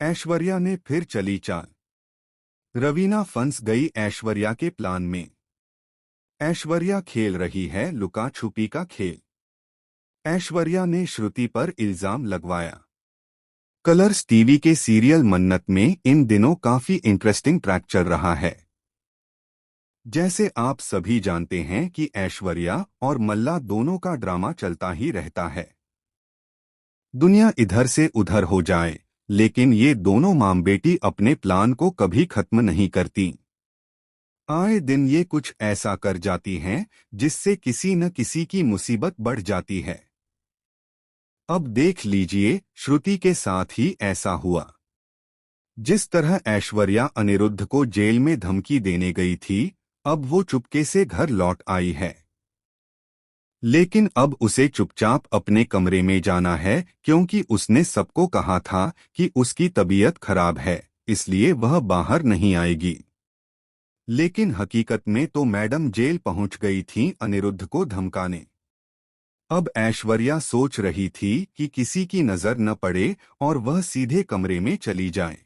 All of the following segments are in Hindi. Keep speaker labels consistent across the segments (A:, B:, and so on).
A: ऐश्वर्या ने फिर चली चाल। रवीना फंस गई ऐश्वर्या के प्लान में। ऐश्वर्या खेल रही है लुका छुपी का खेल। ऐश्वर्या ने श्रुति पर इल्जाम लगवाया। कलर्स टीवी के सीरियल मन्नत में इन दिनों काफी इंटरेस्टिंग ट्रैक चल रहा है। जैसे आप सभी जानते हैं कि ऐश्वर्या और मल्ला दोनों का ड्रामा चलता ही रहता है। दुनिया इधर से उधर हो जाए, लेकिन ये दोनों मां बेटी अपने प्लान को कभी खत्म नहीं करती। आए दिन ये कुछ ऐसा कर जाती हैं जिससे किसी न किसी की मुसीबत बढ़ जाती है। अब देख लीजिए, श्रुति के साथ ही ऐसा हुआ। जिस तरह ऐश्वर्या अनिरुद्ध को जेल में धमकी देने गई थी, अब वो चुपके से घर लौट आई है। लेकिन अब उसे चुपचाप अपने कमरे में जाना है, क्योंकि उसने सबको कहा था कि उसकी तबीयत खराब है, इसलिए वह बाहर नहीं आएगी। लेकिन हकीकत में तो मैडम जेल पहुंच गई थीं अनिरुद्ध को धमकाने। अब ऐश्वर्या सोच रही थी कि किसी की नजर न पड़े और वह सीधे कमरे में चली जाए।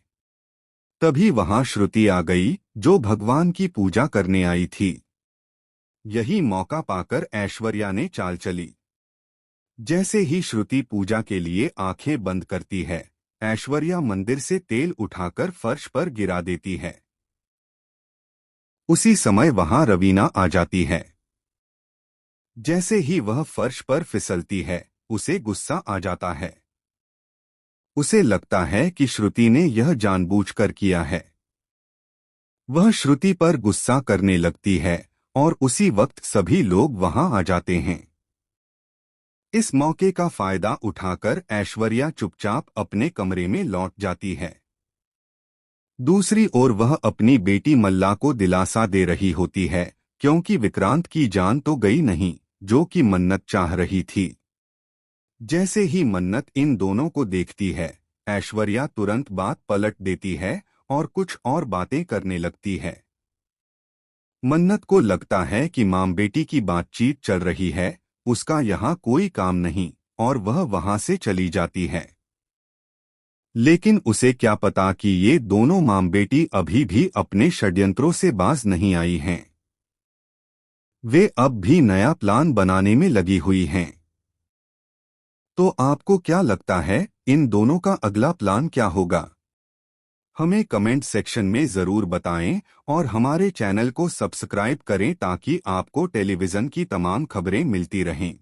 A: तभी वहां श्रुति आ गई, जो भगवान की पूजा करने आई थी। यही मौका पाकर ऐश्वर्या ने चाल चली। जैसे ही श्रुति पूजा के लिए आंखें बंद करती है, ऐश्वर्या मंदिर से तेल उठाकर फर्श पर गिरा देती है। उसी समय वहां रवीना आ जाती है। जैसे ही वह फर्श पर फिसलती है, उसे गुस्सा आ जाता है। उसे लगता है कि श्रुति ने यह जानबूझकर किया है। वह श्रुति पर गुस्सा करने लगती है और उसी वक्त सभी लोग वहां आ जाते हैं। इस मौके का फायदा उठाकर ऐश्वर्या चुपचाप अपने कमरे में लौट जाती है। दूसरी ओर वह अपनी बेटी मल्ला को दिलासा दे रही होती है, क्योंकि विक्रांत की जान तो गई नहीं, जो कि मन्नत चाह रही थी। जैसे ही मन्नत इन दोनों को देखती है, ऐश्वर्या तुरंत बात पलट देती है और कुछ और बातें करने लगती है। मन्नत को लगता है कि मां बेटी की बातचीत चल रही है, उसका यहाँ कोई काम नहीं, और वह वहां से चली जाती है। लेकिन उसे क्या पता कि ये दोनों मां बेटी अभी भी अपने षड्यंत्रों से बाज नहीं आई हैं। वे अब भी नया प्लान बनाने में लगी हुई हैं। तो आपको क्या लगता है, इन दोनों का अगला प्लान क्या होगा? हमें कमेंट सेक्शन में ज़रूर बताएं और हमारे चैनल को सब्सक्राइब करें ताकि आपको टेलीविज़न की तमाम खबरें मिलती रहें।